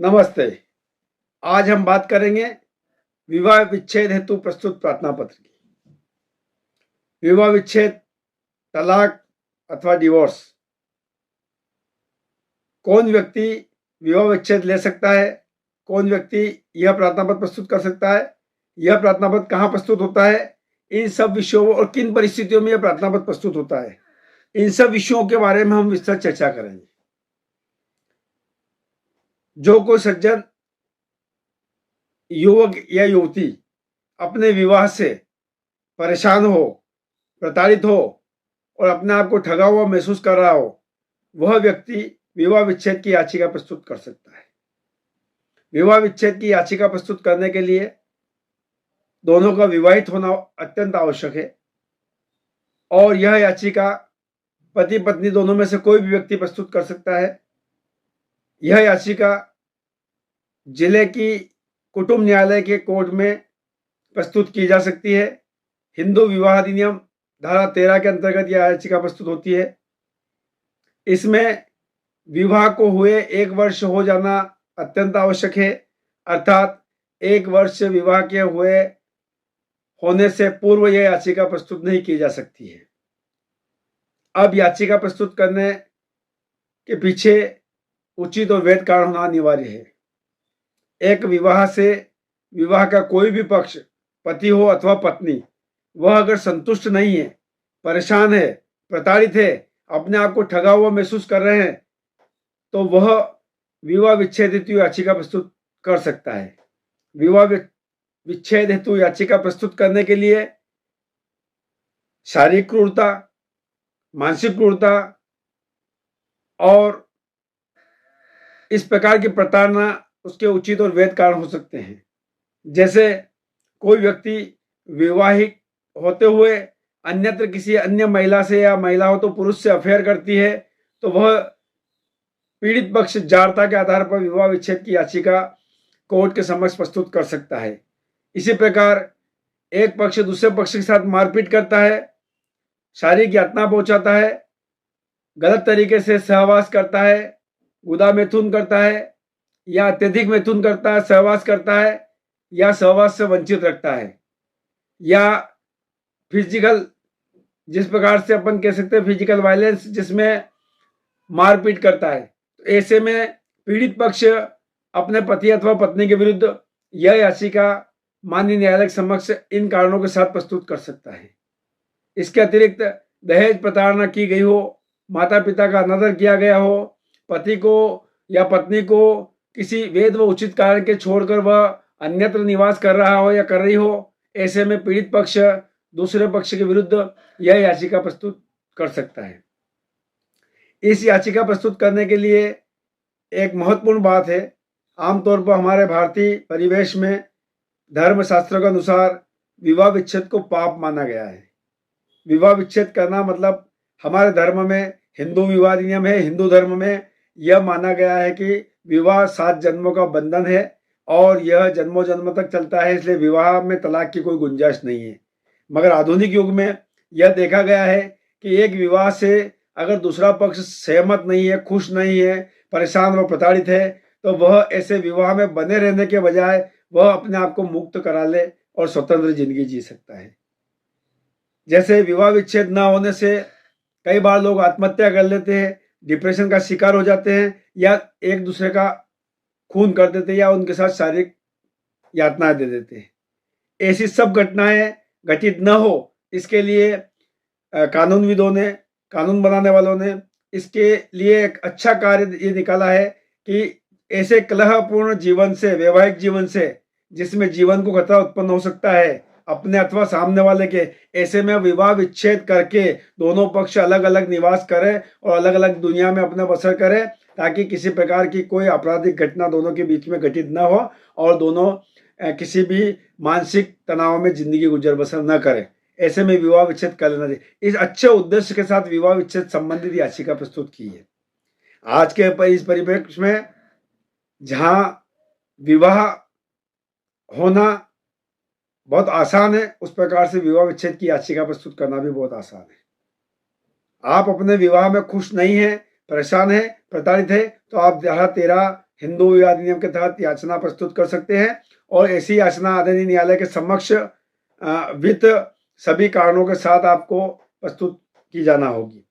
नमस्ते। आज हम बात करेंगे विवाह विच्छेद हेतु प्रस्तुत प्रार्थना पत्र की। विवाह विच्छेद, तलाक अथवा डिवोर्स, कौन व्यक्ति विवाह विच्छेद ले सकता है, कौन व्यक्ति यह प्रार्थना पत्र प्रस्तुत कर सकता है, यह प्रार्थना पत्र कहाँ प्रस्तुत होता है, इन सब विषयों और किन परिस्थितियों में यह प्रार्थना पत्र प्रस्तुत होता है, इन सब विषयों के बारे में हम विस्तृत चर्चा करेंगे। जो कोई सज्जन युवक या युवती अपने विवाह से परेशान हो, प्रताड़ित हो और अपने आप को ठगा हुआ महसूस कर रहा हो, वह व्यक्ति विवाह विच्छेद की याचिका प्रस्तुत कर सकता है। विवाह विच्छेद की याचिका प्रस्तुत करने के लिए दोनों का विवाहित होना अत्यंत आवश्यक है और यह याचिका पति पत्नी दोनों में से कोई भी व्यक्ति प्रस्तुत कर सकता है। यह याचिका जिले की कुटुंब न्यायालय के कोर्ट में प्रस्तुत की जा सकती है। हिंदू विवाह अधिनियम धारा 13 के अंतर्गत यह याचिका प्रस्तुत होती है। इसमें विवाह को हुए 1 वर्ष हो जाना अत्यंत आवश्यक है, अर्थात 1 वर्ष से विवाह के हुए होने से पूर्व यह याचिका प्रस्तुत नहीं की जा सकती है। अब याचिका प्रस्तुत करने के पीछे उचित और वैध कारण होना अनिवार्य है। एक विवाह का कोई भी पक्ष, पति हो अथवा पत्नी, वह अगर संतुष्ट नहीं है, परेशान है, प्रताड़ित है, अपने आप को ठगा हुआ महसूस कर रहे हैं, तो वह विवाह विच्छेद हेतु याचिका प्रस्तुत कर सकता है। विवाह विच्छेद हेतु याचिका प्रस्तुत करने के लिए शारीरिक क्रूरता, मानसिक क्रूरता और इस प्रकार की प्रताड़ना उसके उचित और वैध कारण हो सकते हैं। जैसे कोई व्यक्ति विवाहित होते हुए अन्यत्र किसी अन्य महिला से या महिला हो तो पुरुष से अफेयर करती है, तो वह पीड़ित पक्ष जारता के आधार पर विवाह विच्छेद की याचिका कोर्ट के समक्ष प्रस्तुत कर सकता है। इसी प्रकार एक पक्ष दूसरे पक्ष के साथ मारपीट करता है, शारीरिक यातना पहुंचाता है, गलत तरीके से सहवास करता है, गुदा मैथुन करता है या अत्यधिक मैथुन करता है, सहवास करता है या सहवास से वंचित रखता है, या फिजिकल, जिस प्रकार से अपन कह सकते हैं फिजिकल वायलेंस, जिसमें मारपीट करता है, तो ऐसे में पीड़ित पक्ष अपने पति अथवा पत्नी के विरुद्ध यह याचिका माननीय न्यायालय के समक्ष इन कारणों के साथ प्रस्तुत कर सकता है। इसके अतिरिक्त दहेज प्रताड़ना की गई हो, माता पिता का अनादर किया गया हो, पति को या पत्नी को किसी वैध व उचित कारण के छोड़कर वह अन्यत्र निवास कर रहा हो या कर रही हो, ऐसे में पीड़ित पक्ष दूसरे पक्ष के विरुद्ध यह याचिका प्रस्तुत कर सकता है। इस याचिका प्रस्तुत करने के लिए एक महत्वपूर्ण बात है, आमतौर पर हमारे भारतीय परिवेश में धर्मशास्त्रों के अनुसार विवाह विच्छेद को पाप माना गया है। विवाह विच्छेद करना मतलब हमारे धर्म में, हिंदू विवाह अधिनियम है, हिंदू धर्म में यह माना गया है कि विवाह 7 जन्मों का बंधन है और यह जन्मों जन्म तक चलता है, इसलिए विवाह में तलाक की कोई गुंजाइश नहीं है। मगर आधुनिक युग में यह देखा गया है कि एक विवाह से अगर दूसरा पक्ष सहमत नहीं है, खुश नहीं है, परेशान व प्रताड़ित है, तो वह ऐसे विवाह में बने रहने के बजाय वह अपने आप को मुक्त करा ले और स्वतंत्र जिंदगी जी सकता है। जैसे विवाह विच्छेद न होने से कई बार लोग आत्महत्या कर लेते हैं, डिप्रेशन का शिकार हो जाते हैं या एक दूसरे का खून कर देते हैं या उनके साथ शारीरिक यातनाएं दे देते हैं। ऐसी सब घटनाएं घटित न हो, इसके लिए कानूनविदों ने, कानून बनाने वालों ने इसके लिए एक अच्छा कार्य ये निकाला है कि ऐसे कलहपूर्ण जीवन से, वैवाहिक जीवन से, जिसमें जीवन को खतरा उत्पन्न हो सकता है अपने अथवा सामने वाले के, ऐसे में विवाह विच्छेद करके दोनों पक्ष अलग अलग निवास करें और अलग अलग दुनिया में अपना बसर करें, ताकि किसी प्रकार की कोई आपराधिक घटना दोनों के बीच में घटित न हो और दोनों किसी भी मानसिक तनाव में जिंदगी गुजर बसर न करें। ऐसे में विवाह विच्छेद कर लेना चाहिए। इस अच्छे उद्देश्य के साथ विवाह विच्छेद संबंधित याचिका प्रस्तुत की है। आज के इस परिप्रेक्ष्य में जहां विवाह होना बहुत आसान है, उस प्रकार से विवाह विच्छेद की याचिका प्रस्तुत करना भी बहुत आसान है। आप अपने विवाह में खुश नहीं हैं, परेशान हैं, प्रताड़ित हैं, तो आप धारा 13 हिंदू विवाह अधिनियम के तहत याचना प्रस्तुत कर सकते हैं और ऐसी याचना आदरणीय न्यायालय के समक्ष वित्त सभी कारणों के साथ आपको प्रस्तुत की जाना होगी।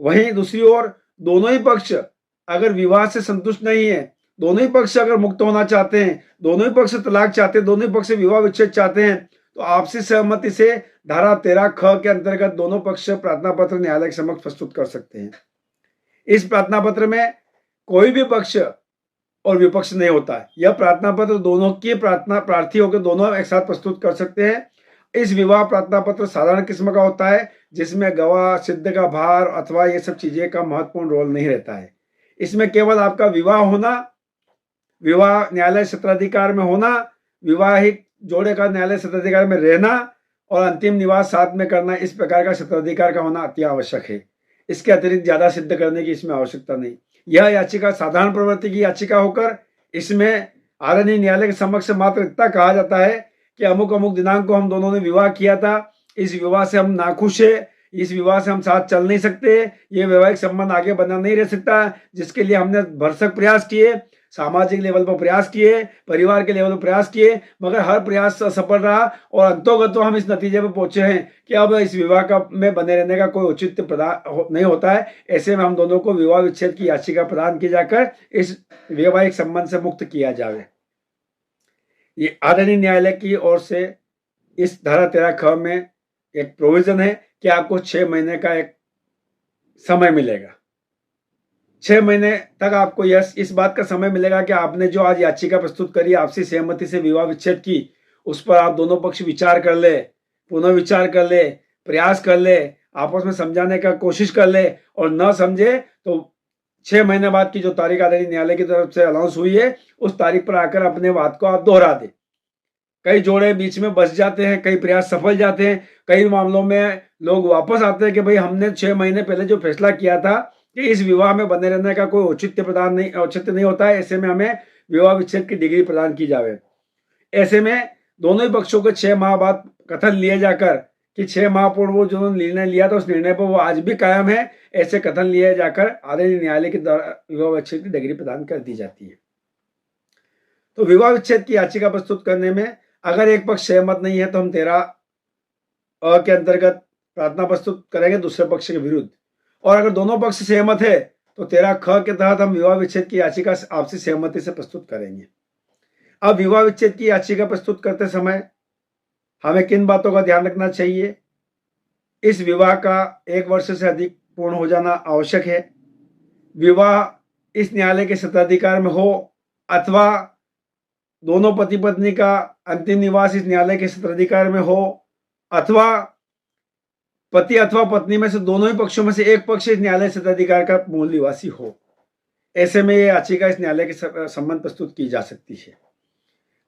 वहीं दूसरी ओर दोनों ही पक्ष अगर विवाह से संतुष्ट नहीं है, दोनों ही पक्ष अगर मुक्त होना चाहते हैं, दोनों ही पक्ष तलाक चाहते हैं, दोनों ही पक्ष विवाह विच्छेद चाहते हैं, तो आपसी सहमति से धारा 13 ख के अंतर्गत दोनों पक्ष प्रार्थना पत्र न्यायालय के समक्ष प्रस्तुत कर सकते हैं। इस प्रार्थना पत्र में कोई भी पक्ष और विपक्ष नहीं होता है। यह प्रार्थना पत्र दोनों की प्रार्थी होकर दोनों एक साथ प्रस्तुत कर सकते हैं। इस विवाह प्रार्थना पत्र साधारण किस्म का होता है जिसमें गवाह सिद्ध का भार अथवा ये सब चीजें का महत्वपूर्ण रोल नहीं रहता है। इसमें केवल आपका विवाह होना, विवाह न्यायालय सत्राधिकार में होना, विवाहिक जोड़े का न्यायालय सत्राधिकार में रहना और अंतिम निवास साथ में करना, इस प्रकार का सत्राधिकार का होना अति आवश्यक है। इसके अतिरिक्त ज्यादा सिद्ध करने की इसमें आवश्यकता नहीं। यह याचिका साधारण प्रवृत्ति की याचिका होकर इसमें आदरणीय न्यायालय के समक्ष मात्र इतना कहा जाता है कि अमुक अमुक दिनांक को हम दोनों ने विवाह किया था, इस विवाह से हम नाखुश है, इस विवाह से हम साथ चल नहीं सकते, ये वैवाहिक संबंध आगे बना नहीं रह सकता, जिसके लिए हमने भरसक प्रयास किए, सामाजिक लेवल पर प्रयास किए, परिवार के लेवल पर प्रयास किए, मगर हर प्रयास असफल रहा और अंतोगत हम इस नतीजे पर पहुंचे हैं कि अब इस विवाह का में बने रहने का कोई औचित्य प्रदान नहीं होता है। ऐसे में हम दोनों को विवाह विच्छेद की याचिका प्रदान की जाकर इस वैवाहिक संबंध से मुक्त किया जाए। ये आदरणीय न्यायालय की ओर से इस धारा 13 ख में एक प्रोविजन है कि आपको 6 महीने का एक समय मिलेगा। 6 महीने तक आपको इस बात का समय मिलेगा कि आपने जो आज याचिका प्रस्तुत करी, आपसी सहमति से विवाह विच्छेद की, उस पर आप दोनों पक्ष विचार कर ले, पुनः विचार कर ले, प्रयास कर ले, आपस में समझाने का कोशिश कर ले और न समझे तो 6 महीने बाद की जो तारीख आदरणीय न्यायालय की तरफ से अनाउंस हुई है उस तारीख पर आकर अपने बात को आप दोहरा दे। कई जोड़े बीच में बस जाते हैं, कई प्रयास सफल जाते हैं, कई मामलों में लोग वापस आते हैं कि भाई हमने 6 महीने पहले जो फैसला किया था कि इस विवाह में बने रहने का कोई औचित्य नहीं होता है, ऐसे में हमें विवाह विच्छेद की डिग्री प्रदान की जाए। ऐसे में दोनों ही पक्षों को 6 माह बाद कथन लिए जाकर कि 6 माह पूर्व जो निर्णय लिया था उस निर्णय पर वो आज भी कायम है, ऐसे कथन लिए जाकर आदरणीय न्यायालय के द्वारा विवाह विच्छेद की डिग्री प्रदान कर दी जाती है। तो विवाह विच्छेद की याचिका प्रस्तुत करने में अगर एक पक्ष सहमत नहीं है तो हम 13 अ के अंतर्गत प्रार्थना प्रस्तुत करेंगे दूसरे पक्ष के विरुद्ध, और अगर दोनों पक्ष सहमत है तो 13 ख के तहत हम विवाह विच्छेद की याचिका आपसी सहमति से प्रस्तुत करेंगे। अब विवाह विच्छेद की याचिका प्रस्तुत करते समय हमें किन बातों का ध्यान रखना चाहिए? इस विवाह का 1 वर्ष से अधिक पूर्ण हो जाना आवश्यक है। विवाह इस न्यायालय के सत्ताधिकार में हो अथवा दोनों पति पत्नी का अंतिम निवास इस न्यायालय के सत्ताधिकार में हो अथवा पति अथवा पत्नी में से दोनों ही पक्षों में से एक पक्ष इस न्यायालय सत्ताधिकार का मूल निवासी हो, ऐसे में यह याचिका इस न्यायालय के संबंध प्रस्तुत की जा सकती है।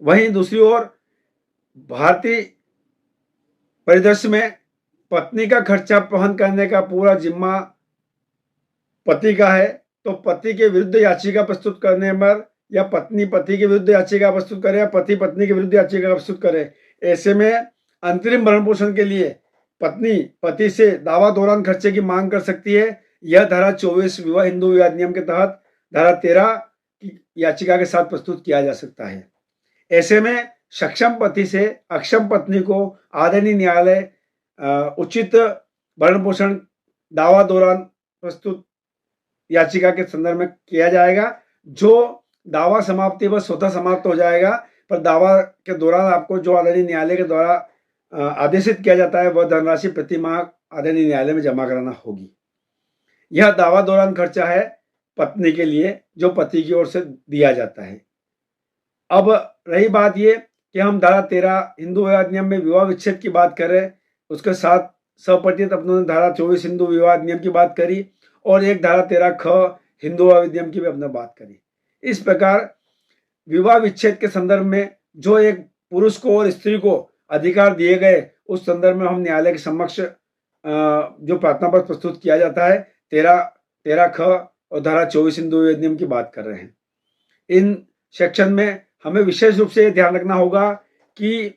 वहीं दूसरी ओर भारतीय परिदृश्य में पत्नी का खर्चा वहन करने का पूरा जिम्मा पति का है, तो पति के विरुद्ध याचिका प्रस्तुत करने पर या पत्नी पति के विरुद्ध याचिका प्रस्तुत करे या पति पत्नी के विरुद्ध याचिका प्रस्तुत करे, ऐसे में अंतरिम भरण पोषण के लिए पत्नी पति से दावा दौरान खर्चे की मांग कर सकती है। यह धारा 24 विवाह हिंदू विवाह अधिनियम के तहत धारा 13 की याचिका के साथ प्रस्तुत किया जा सकता है। ऐसे में सक्षम पति से अक्षम पत्नी को आदरणीय न्यायालय उचित भरण पोषण दावा दौरान प्रस्तुत याचिका के संदर्भ में किया जाएगा। जो दावा समाप्ति पर स्वतः समाप्त हो जाएगा, पर दावा के दौरान आपको जो आदरणीय न्यायालय के द्वारा आदेशित किया जाता है वह धनराशि प्रति माह आदरणीय न्यायालय में जमा कराना होगी। यह दावा दौरान खर्चा है पत्नी के लिए जो पति की ओर से दिया जाता है। अब रही बात ये कि हम धारा 13 हिंदू विवाह अधिनियम में विवाह विच्छेद की बात करें, उसके साथ सपरिचित अपनों ने धारा 24 हिंदू विवाह अधिनियम की बात करी और एक धारा 13 ख हिंदू विवाह अधिनियम की भी अपने बात करी। इस प्रकार विवाह विच्छेद के संदर्भ में जो एक पुरुष को और स्त्री को अधिकार दिए गए उस संदर्भ में हम न्यायालय के समक्ष जो प्रार्थना पत्र प्रस्तुत किया जाता है 13 ख और धारा 24 हिंदू विवाह अधिनियम की बात कर रहे हैं। इन सेक्शन में हमें विशेष रूप से ध्यान रखना होगा कि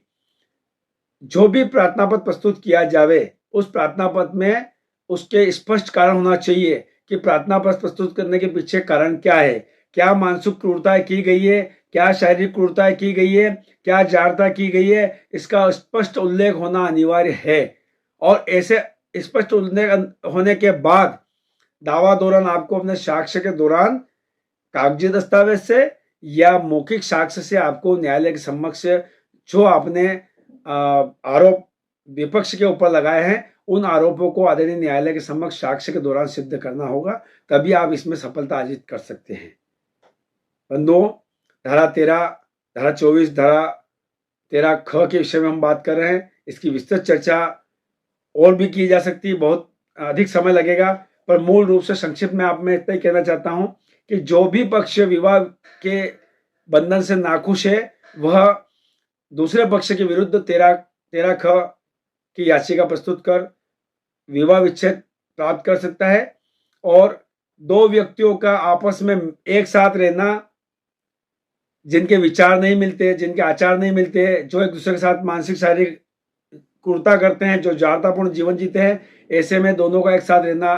जो भी प्रार्थना पत्र प्रस्तुत किया जावे उस प्रार्थना पत्र में उसके स्पष्ट कारण होना चाहिए कि प्रार्थना पत्र प्रस्तुत करने के पीछे कारण क्या है, क्या मानसिक क्रूरताएं की गई है, क्या शारीरिक क्रूरताएं की गई है, क्या जारता की गई है, इसका स्पष्ट उल्लेख होना अनिवार्य है। और ऐसे स्पष्ट उल्लेख होने के बाद दावा दौरान आपको अपने साक्ष्य के दौरान कागजी दस्तावेज से या मौखिक साक्ष्य से आपको न्यायालय के समक्ष जो आपने आरोप विपक्ष के ऊपर लगाए हैं उन आरोपों को आदरणीय न्यायालय के समक्ष साक्ष्य के दौरान सिद्ध करना होगा, तभी आप इसमें सफलता अर्जित कर सकते हैं। बंधुओं, धारा 13, धारा 24, धारा 13 ख के विषय में हम बात कर रहे हैं। इसकी विस्तृत चर्चा और भी की जा सकती है, बहुत अधिक समय लगेगा, पर मूल रूप से संक्षिप्त में आप मैं इतना ही कहना चाहता हूं कि जो भी पक्ष विवाह के बंधन से नाखुश है वह दूसरे पक्ष के विरुद्ध 13 ख की याचिका प्रस्तुत कर विवाह विच्छेद प्राप्त कर सकता है। और दो व्यक्तियों का आपस में एक साथ रहना, जिनके विचार नहीं मिलते, जिनके आचार नहीं मिलते, जो एक दूसरे के साथ मानसिक शारीरिक क्रूरता करते हैं, जो जारतापूर्ण जीवन जीते हैं, ऐसे में दोनों का एक साथ रहना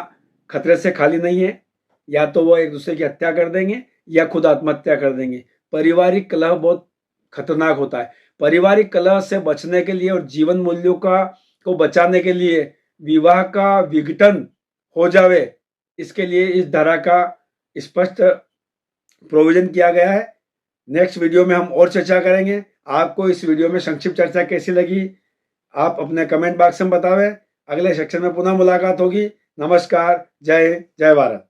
खतरे से खाली नहीं है। या तो वो एक दूसरे की हत्या कर देंगे या खुद आत्महत्या कर देंगे। पारिवारिक कलह बहुत खतरनाक होता है। पारिवारिक कलह से बचने के लिए और जीवन मूल्यों को बचाने के लिए विवाह का विघटन हो जावे, इसके लिए इस धारा का स्पष्ट प्रोविजन किया गया है। नेक्स्ट वीडियो में हम और चर्चा करेंगे। आपको इस वीडियो में संक्षिप्त चर्चा कैसी लगी आप अपने कमेंट बॉक्स में बतावें। अगले सेक्शन में पुनः मुलाकात होगी। नमस्कार, जय हिंद, जय भारत।